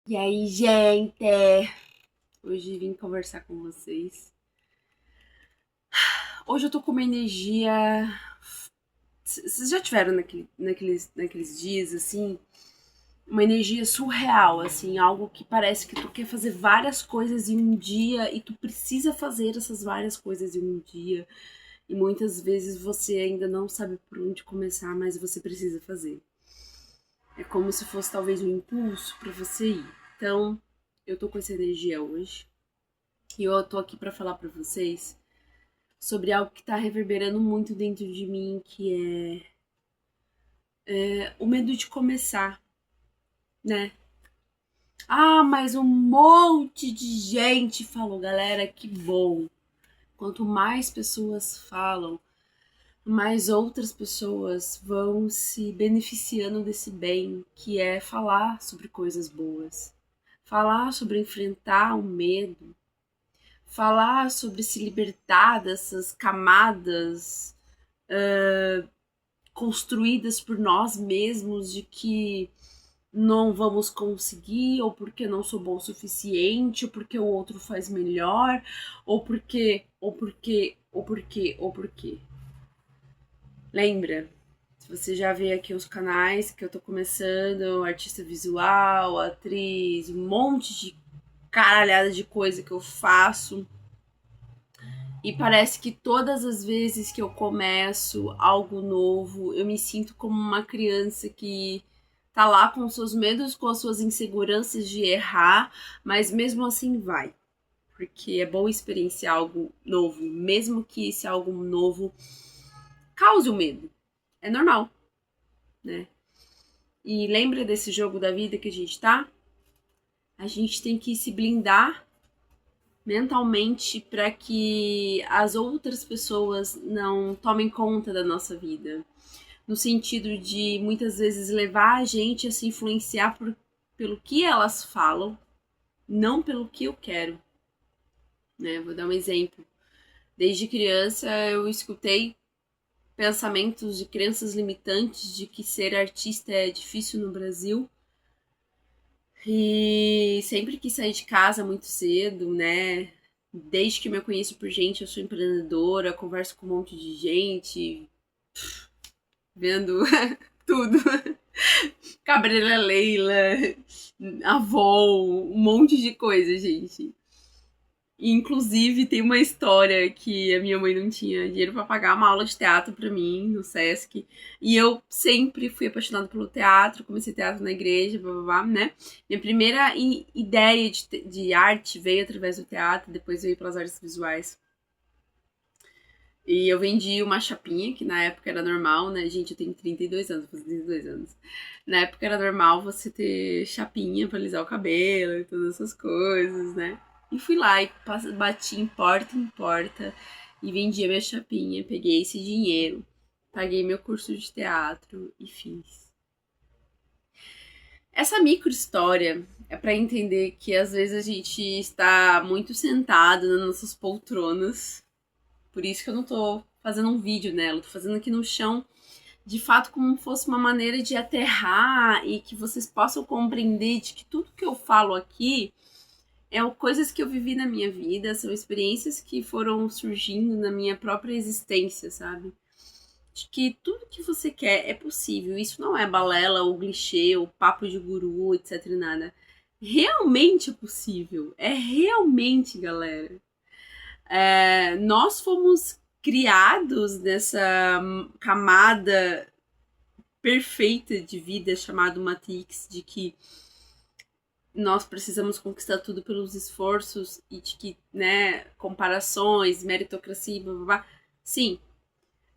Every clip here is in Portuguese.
E aí, gente? Hoje vim conversar com vocês. Hoje eu tô com uma energia. Vocês já tiveram naqueles dias, assim, uma energia surreal, assim, algo que parece que tu quer fazer várias coisas em um dia e tu precisa fazer essas várias coisas em um dia. E muitas vezes você ainda não sabe por onde começar, mas você precisa fazer. É como se fosse talvez um impulso pra você ir. Então, eu tô com essa energia hoje. E eu tô aqui pra falar pra vocês sobre algo que tá reverberando muito dentro de mim, que é o medo de começar, né? Ah, mas um monte de gente falou, galera, que bom. Quanto mais pessoas falam, mais outras pessoas vão se beneficiando desse bem, que é falar sobre coisas boas, falar sobre enfrentar o medo, falar sobre se libertar dessas camadas construídas por nós mesmos de que não vamos conseguir, ou porque não sou bom o suficiente, ou porque o outro faz melhor, ou porque. Lembra? Se você já vê aqui os canais que eu tô começando, artista visual, atriz, um monte de caralhada de coisa que eu faço. E parece que todas as vezes que eu começo algo novo, eu me sinto como uma criança que tá lá com os seus medos, com as suas inseguranças de errar, mas mesmo assim vai. Porque é bom experienciar algo novo, mesmo que esse algo novo cause o medo. É normal, né? E lembra desse jogo da vida que a gente tá? A gente tem que se blindar mentalmente para que as outras pessoas não tomem conta da nossa vida. No sentido de muitas vezes levar a gente a se influenciar pelo que elas falam, não pelo que eu quero. Né? Vou dar um exemplo. Desde criança eu escutei pensamentos de crenças limitantes de que ser artista é difícil no Brasil. E sempre quis sair de casa muito cedo, né? Desde que me conheço por gente, eu sou empreendedora, converso com um monte de gente, vendo tudo. Cabreira Leila, Avon, um monte de coisa, gente. Inclusive, tem uma história que a minha mãe não tinha dinheiro para pagar uma aula de teatro para mim no Sesc. E eu sempre fui apaixonada pelo teatro, comecei teatro na igreja, blá, blá, blá, né? Minha primeira ideia de arte veio através do teatro, depois veio pelas artes visuais. E eu vendi uma chapinha, que na época era normal, né? Gente, eu tenho 32 anos, vou fazer 32 anos. Na época era normal você ter chapinha pra alisar o cabelo e todas essas coisas, né? E fui lá e bati em porta e vendi a minha chapinha, peguei esse dinheiro, paguei meu curso de teatro e fiz. Essa micro história é para entender que às vezes a gente está muito sentado nas nossas poltronas. Por isso que eu não tô fazendo um vídeo nela, tô fazendo aqui no chão, de fato, como fosse uma maneira de aterrar e que vocês possam compreender de que tudo que eu falo aqui é coisas que eu vivi na minha vida, são experiências que foram surgindo na minha própria existência, sabe? De que tudo que você quer é possível. Isso não é balela ou clichê ou papo de guru, etc. Nada. Realmente é possível. É realmente, galera. Nós fomos criados nessa camada perfeita de vida chamada Matrix, de que nós precisamos conquistar tudo pelos esforços e de que, né, comparações, meritocracia, blá blá blá. Sim,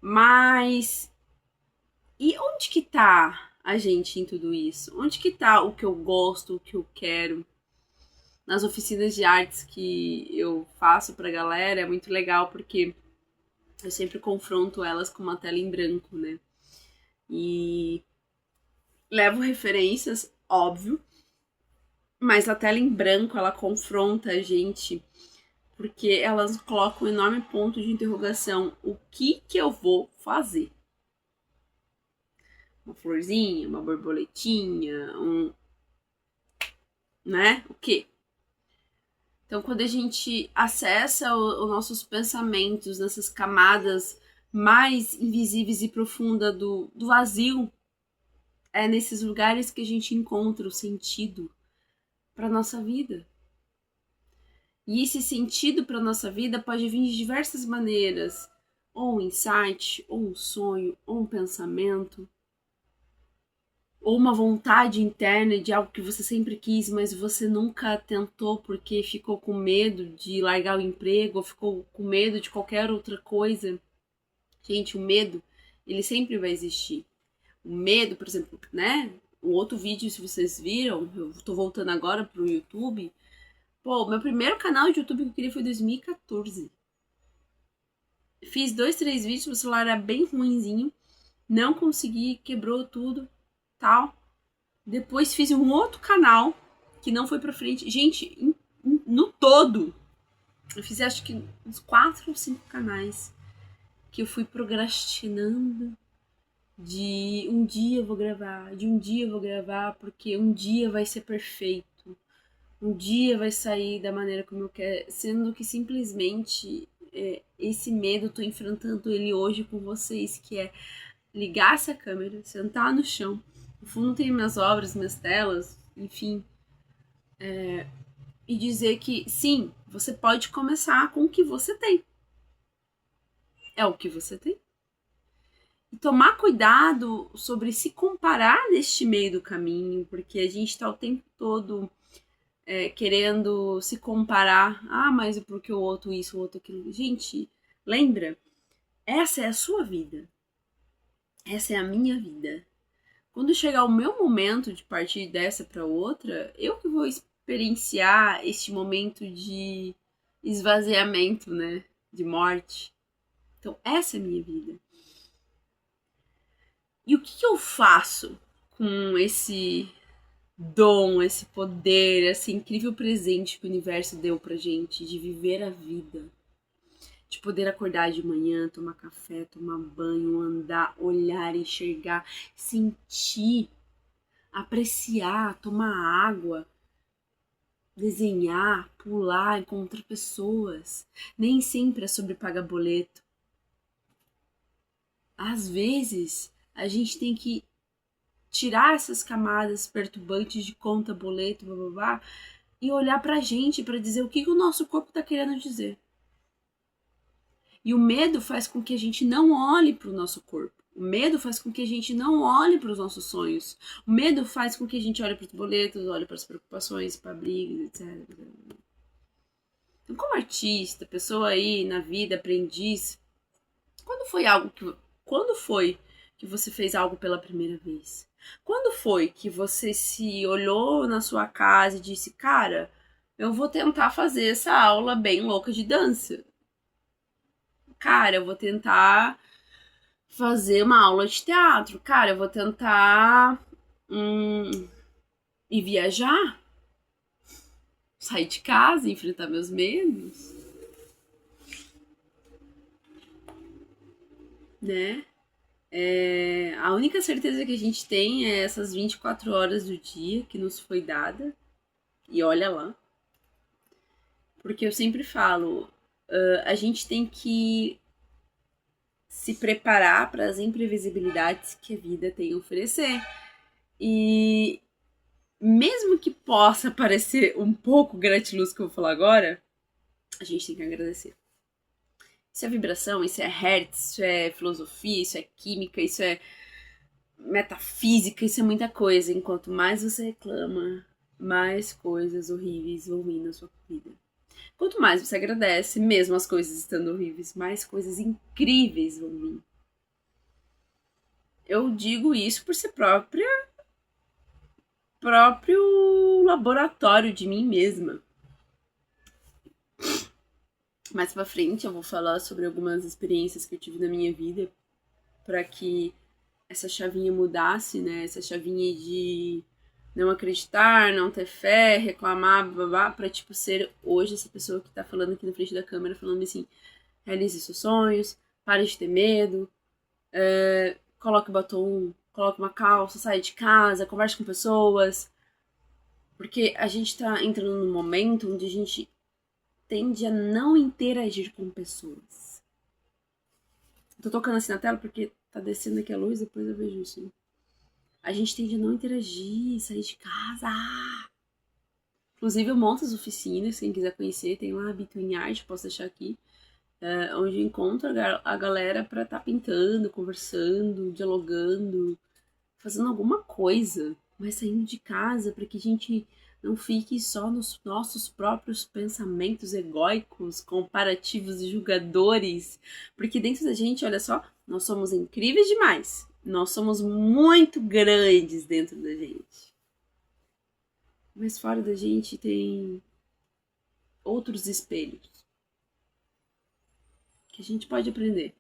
mas e onde que tá a gente em tudo isso? Onde que tá o que eu gosto, o que eu quero? Nas oficinas de artes que eu faço pra galera é muito legal porque eu sempre confronto elas com uma tela em branco, né? E levo referências, óbvio, mas a tela em branco ela confronta a gente porque elas colocam um enorme ponto de interrogação. O que eu vou fazer? Uma florzinha, uma borboletinha, né? O quê? Então, quando a gente acessa os nossos pensamentos nessas camadas mais invisíveis e profundas do vazio, é nesses lugares que a gente encontra o sentido para nossa vida. E esse sentido para nossa vida pode vir de diversas maneiras, ou um insight, ou um sonho, ou um pensamento, ou uma vontade interna de algo que você sempre quis, mas você nunca tentou porque ficou com medo de largar o emprego, ou ficou com medo de qualquer outra coisa. Gente, o medo, ele sempre vai existir. O medo, por exemplo, né? Um outro vídeo, se vocês viram, eu tô voltando agora pro YouTube. Pô, meu primeiro canal de YouTube que eu queria foi em 2014. Fiz 2, 3 vídeos, meu celular era bem ruinzinho. Não consegui, quebrou tudo, tal. Depois fiz um outro canal que não foi pra frente. Gente, no todo, eu fiz acho que uns 4 ou 5 canais que eu fui procrastinando de um dia eu vou gravar, de um dia eu vou gravar, porque um dia vai ser perfeito. Um dia vai sair da maneira como eu quero, sendo que simplesmente esse medo eu tô enfrentando ele hoje com vocês, que é ligar essa câmera, sentar no chão. No fundo tem minhas obras, minhas telas, enfim. E dizer que sim, você pode começar com o que você tem. É o que você tem. E tomar cuidado sobre se comparar neste meio do caminho, porque a gente tá o tempo todo querendo se comparar. Ah, mas porque o outro isso, o outro aquilo. Gente, lembra? Essa é a sua vida. Essa é a minha vida. Quando chegar o meu momento de partir dessa para outra, eu que vou experienciar este momento de esvaziamento, né? De morte. Então, essa é a minha vida. E o que eu faço com esse dom, esse poder, esse incrível presente que o universo deu pra gente de viver a vida? De poder acordar de manhã, tomar café, tomar banho, andar, olhar, enxergar, sentir, apreciar, tomar água, desenhar, pular, encontrar pessoas. Nem sempre é sobre pagar boleto. Às vezes, a gente tem que tirar essas camadas perturbantes de conta, boleto, blá blá blá, e olhar pra gente pra dizer o que o nosso corpo tá querendo dizer. E o medo faz com que a gente não olhe pro nosso corpo. O medo faz com que a gente não olhe para os nossos sonhos. O medo faz com que a gente olhe para os boletos, olhe para as preocupações, para brigas, etc. Então, como artista, pessoa aí na vida, aprendiz, quando foi que você fez algo pela primeira vez? Quando foi que você se olhou na sua casa e disse, cara, eu vou tentar fazer essa aula bem louca de dança? Cara, eu vou tentar fazer uma aula de teatro. Cara, eu vou tentar ir viajar, sair de casa, enfrentar meus medos, né? A única certeza que a gente tem é essas 24 horas do dia que nos foi dada. E olha lá. Porque eu sempre falo, a gente tem que se preparar para as imprevisibilidades que a vida tem a oferecer. E mesmo que possa parecer um pouco gratiluz que eu vou falar agora, a gente tem que agradecer. Isso é vibração, isso é hertz, isso é filosofia, isso é química, isso é metafísica, isso é muita coisa. Enquanto mais você reclama, mais coisas horríveis vão vir na sua vida. Quanto mais você agradece, mesmo as coisas estando horríveis, mais coisas incríveis vão vir. Eu digo isso por ser próprio laboratório de mim mesma. Mais pra frente eu vou falar sobre algumas experiências que eu tive na minha vida para que essa chavinha mudasse, né? Essa chavinha de não acreditar, não ter fé, reclamar, blá, blá, blá, pra, tipo, ser hoje essa pessoa que tá falando aqui na frente da câmera, falando assim, realize seus sonhos, pare de ter medo, coloque batom, coloque uma calça, saia de casa, converse com pessoas, Porque a gente tá entrando num momento onde a gente tende a não interagir com pessoas. Tô tocando assim na tela porque tá descendo aqui a luz, depois eu vejo isso. Né? A gente tende a não interagir, sair de casa. Inclusive eu monto as oficinas, quem quiser conhecer, tem lá a Between Art, posso deixar aqui. Onde eu encontro a galera pra estar pintando, conversando, dialogando, fazendo alguma coisa, mas saindo de casa para que a gente não fique só nos nossos próprios pensamentos egóicos, comparativos e julgadores, porque dentro da gente, olha só, nós somos incríveis demais, nós somos muito grandes dentro da gente, mas fora da gente tem outros espelhos que a gente pode aprender.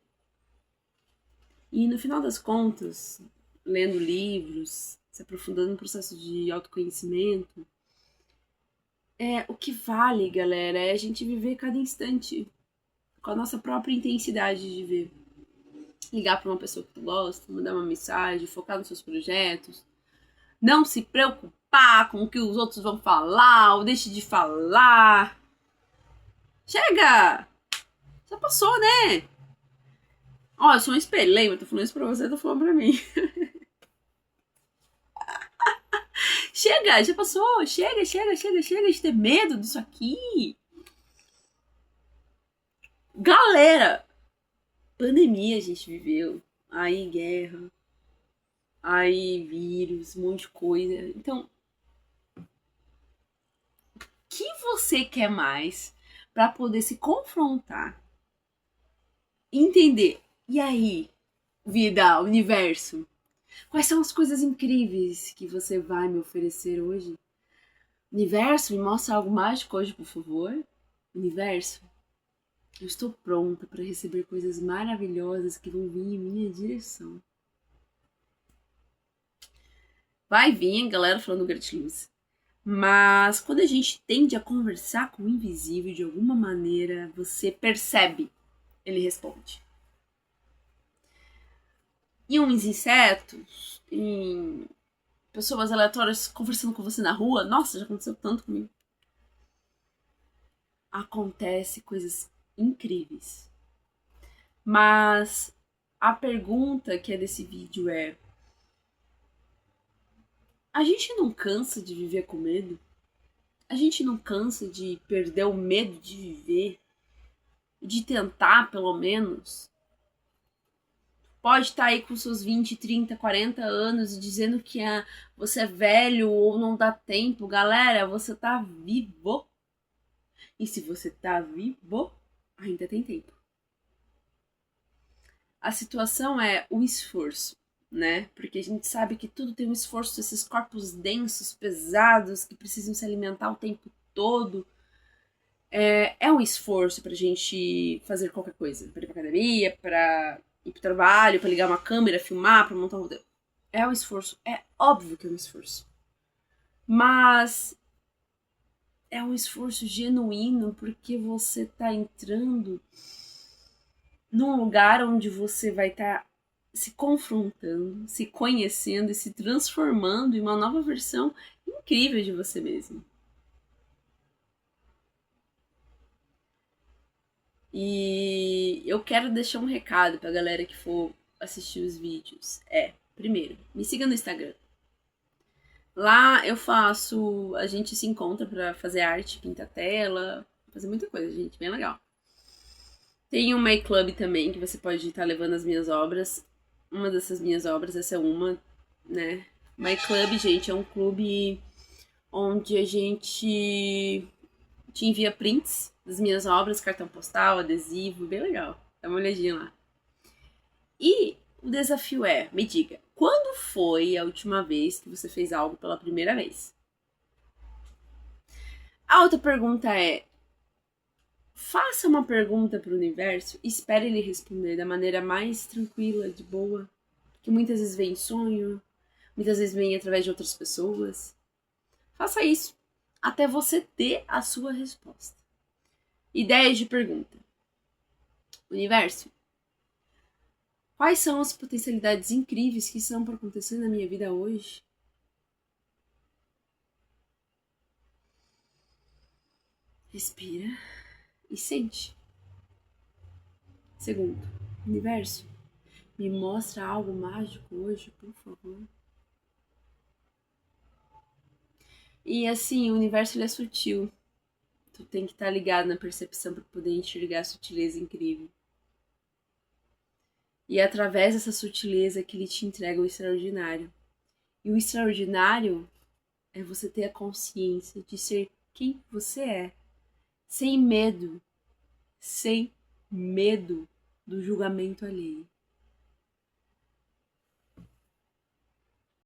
E no final das contas, lendo livros, se aprofundando no processo de autoconhecimento, o que vale, galera, é a gente viver cada instante com a nossa própria intensidade de ver. Ligar para uma pessoa que tu gosta, mandar uma mensagem, focar nos seus projetos. Não se preocupar com o que os outros vão falar ou deixe de falar. Chega! Já passou, né? Ó, eu sou um espelho, lembra? Tô falando isso pra você, tô falando pra mim. Chega, já passou. Chega de ter medo disso aqui. Galera, pandemia a gente viveu. Aí guerra. Aí vírus, um monte de coisa. Então, o que você quer mais para poder se confrontar? Entender. E aí, vida, universo? Quais são as coisas incríveis que você vai me oferecer hoje? Universo, me mostra algo mágico hoje, por favor. Universo, eu estou pronta para receber coisas maravilhosas que vão vir em minha direção. Vai vir a galera falando gratiluz. Mas quando a gente tende a conversar com o invisível de alguma maneira, você percebe, ele responde. E uns insetos, em pessoas aleatórias conversando com você na rua, nossa, já aconteceu tanto comigo. Acontece coisas incríveis. Mas a pergunta que é desse vídeo é: a gente não cansa de viver com medo? A gente não cansa de perder o medo de viver? De tentar, pelo menos? Pode estar aí com seus 20, 30, 40 anos e dizendo que você é velho ou não dá tempo. Galera, você tá vivo. E se você tá vivo, ainda tem tempo. A situação é o esforço, né? Porque a gente sabe que tudo tem um esforço, esses corpos densos, pesados, que precisam se alimentar o tempo todo. É um esforço pra gente fazer qualquer coisa. Pra ir pra academia, pra ir pro trabalho, pra ligar uma câmera, filmar, pra montar um roteiro. É um esforço. É óbvio que é um esforço. Mas é um esforço genuíno porque você tá entrando num lugar onde você vai estar se confrontando, se conhecendo e se transformando em uma nova versão incrível de você mesmo. E eu quero deixar um recado pra galera que for assistir os vídeos. Primeiro, me siga no Instagram. Lá eu faço, a gente se encontra pra fazer arte, pintar tela, fazer muita coisa, gente, bem legal. Tem um Make Club também, que você pode estar levando as minhas obras. Uma dessas minhas obras, essa é uma, né? My Club, gente, é um clube onde a gente te envia prints das minhas obras, cartão postal, adesivo, bem legal. Dá uma olhadinha lá. E o desafio é, me diga, quando foi a última vez que você fez algo pela primeira vez? A outra pergunta é, faça uma pergunta para o universo e espere ele responder da maneira mais tranquila, de boa, que muitas vezes vem em sonho, muitas vezes vem através de outras pessoas. Faça isso até você ter a sua resposta. Ideias de pergunta. Universo, quais são as potencialidades incríveis que estão por acontecer na minha vida hoje? Respira e sente. Segundo, universo, me mostra algo mágico hoje, por favor. E assim, o universo ele é sutil. Tu tem que estar ligado na percepção para poder enxergar a sutileza incrível. E é através dessa sutileza que ele te entrega o extraordinário. E o extraordinário é você ter a consciência de ser quem você é, sem medo do julgamento alheio.